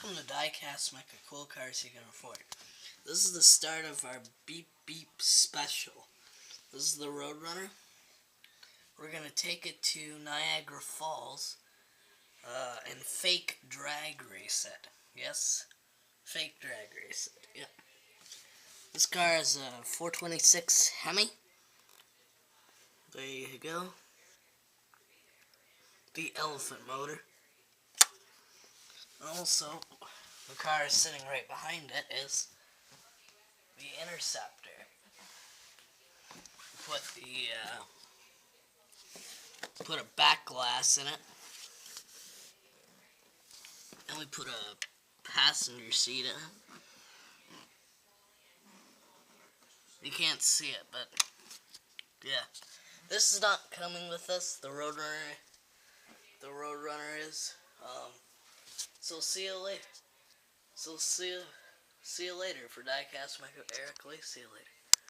Welcome to Diecast, mecca, cool cars you can afford. This is the start of our Beep Beep special. This is the Roadrunner. We're going to take it to Niagara Falls and fake drag race it. Yes? Fake drag race it, yeah. This car is a 426 Hemi. There you go. The elephant motor. Also, the car sitting right behind it is the Interceptor. Put a back glass in it, and we put a passenger seat in it. You can't see it, but yeah, this is not coming with us. The Roadrunner is. So see you later. See you later for Diecast, Michael, Eric Lee. See you later.